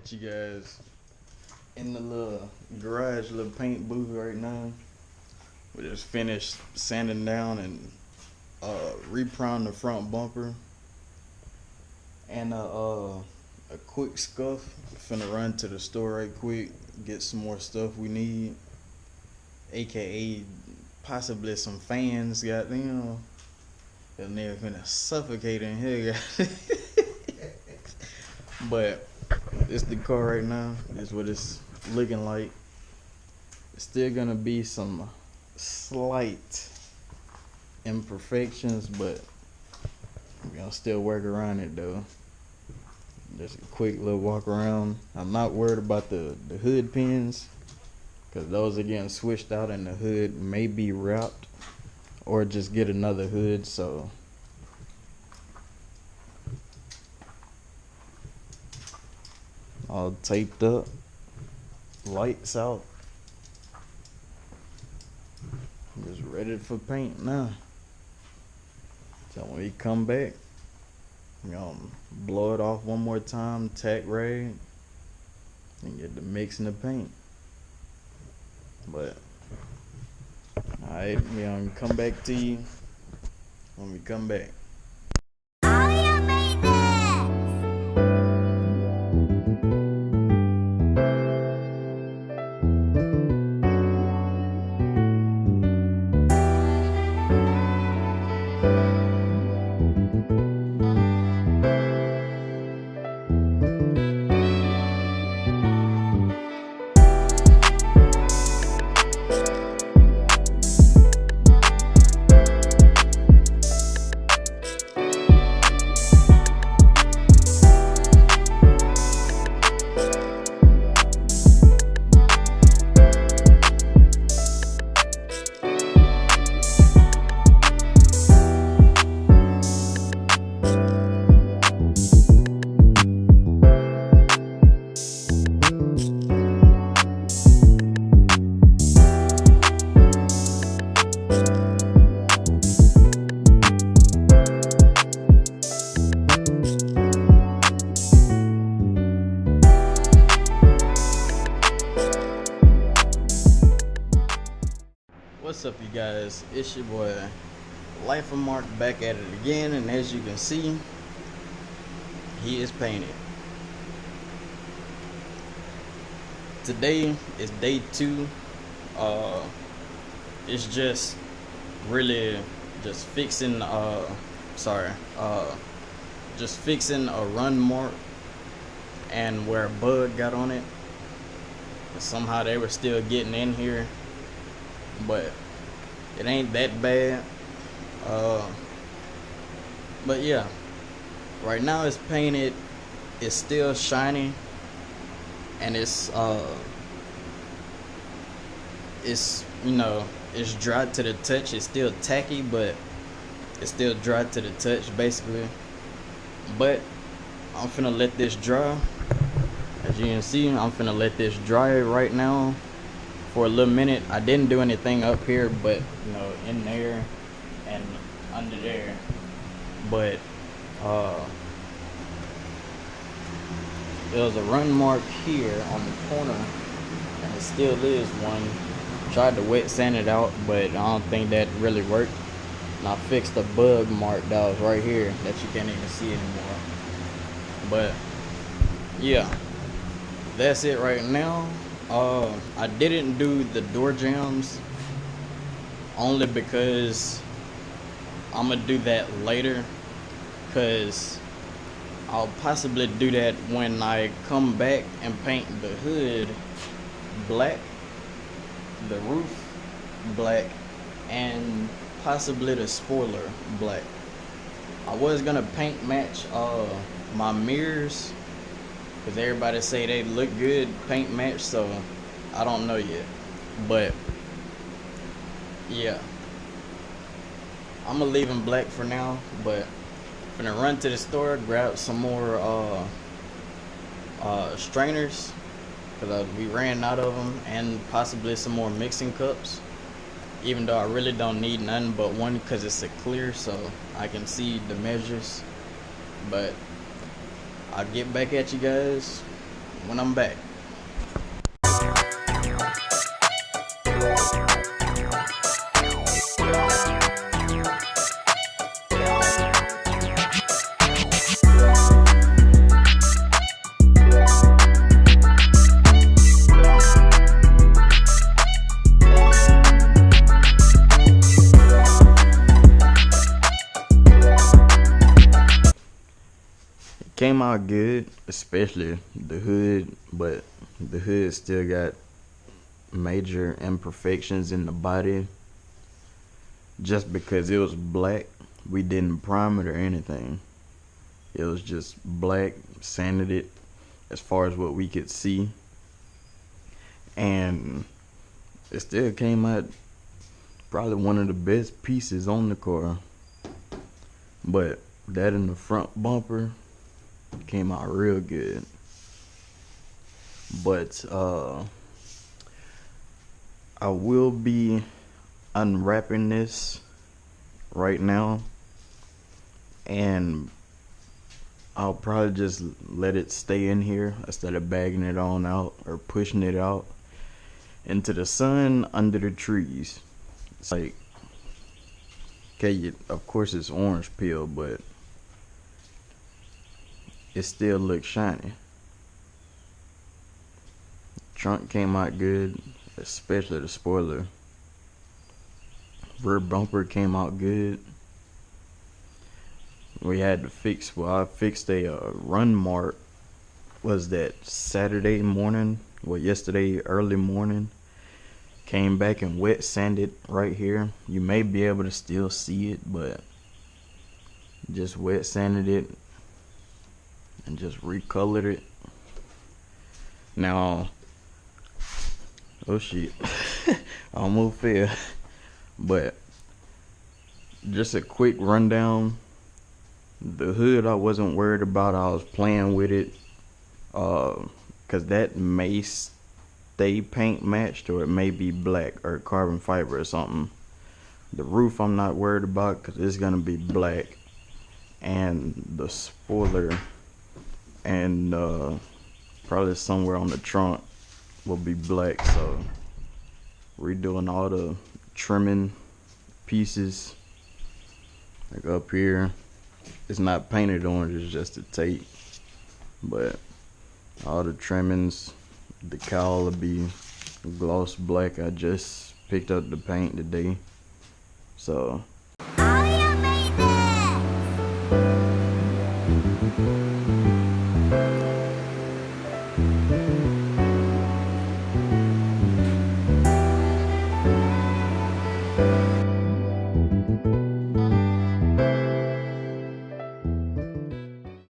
Got you guys in the little garage, little paint booth right now. We just finished sanding down and re-priming the front bumper and a quick scuff. Finna run to the store right quick, get some more stuff we need, aka possibly some fans. Goddamn, that nigga finna suffocate in here. But it's the car right now. This is what it's looking like. It's still gonna be some slight imperfections, but we're gonna still work around it though. Just a quick little walk around. I'm not worried about the hood pins, because those are getting switched out and the hood may be wrapped or just get another hood. So all taped up, lights out, just ready for paint now. So when we come back, we're gonna blow it off one more time, tack rag, and get the mix in the paint. But alright, we're gonna come back to you when we come back. What's up, you guys? It's your boy Life of Mark back at it again, and as you can see, he is painted. Today is day 2. It's just really just fixing just fixing a run mark and where a bug got on it. Somehow they were still getting in here, but it ain't that bad. But yeah, right now it's painted. It's still shiny, and it's it's dry to the touch. It's still tacky, but it's still dry to the touch basically. But I'm finna let this dry. As you can see, I'm finna let this dry right now for a little minute. I didn't do anything up here, but in there and under there. But there was a run mark here on the corner, and it still is one. Tried to wet sand it out, but I don't think that really worked. And I fixed the bug mark that was right here that you can't even see anymore. But yeah, that's it right now. I didn't do the door jambs only because I'm gonna do that later, because I'll possibly do that when I come back and paint the hood black, the roof black, and possibly the spoiler black. I was gonna paint match my mirrors, because everybody say they look good paint match, so I don't know yet. But yeah, I'm gonna leave them black for now, but I'm gonna run to the store, grab some more strainers, because we ran out of them, and possibly some more mixing cups, even though I really don't need none but one, because it's a clear so I can see the measures. But I'll get back at you guys when I'm back. Came out good, especially the hood, but the hood still got major imperfections in the body. Just because it was black, we didn't prime it or anything. It was just black, sanded it as far as what we could see, and it still came out probably one of the best pieces on the car. But that in the front bumper came out real good. But I will be unwrapping this right now, and I'll probably just let it stay in here instead of bagging it on out or pushing it out into the sun under the trees. It's like, okay, of course it's orange peel, but it still looks shiny. Trunk came out good, especially the spoiler. Rear bumper came out good. We had to fix, well, I fixed a run mark, was that Saturday morning, well, yesterday early morning. Came back and wet sanded right here. You may be able to still see it, but just wet sanded it and just recolored it. Now, oh shit, I almost fell. But just a quick rundown. The hood I wasn't worried about. I was playing with it because that may stay paint matched, or it may be black or carbon fiber or something. The roof I'm not worried about because it's gonna be black, and the spoiler and probably somewhere on the trunk will be black. So redoing all the trimming pieces, like up here, it's not painted orange, it's just the tape, but all the trimmings, the cowl will be gloss black. I just picked up the paint today, so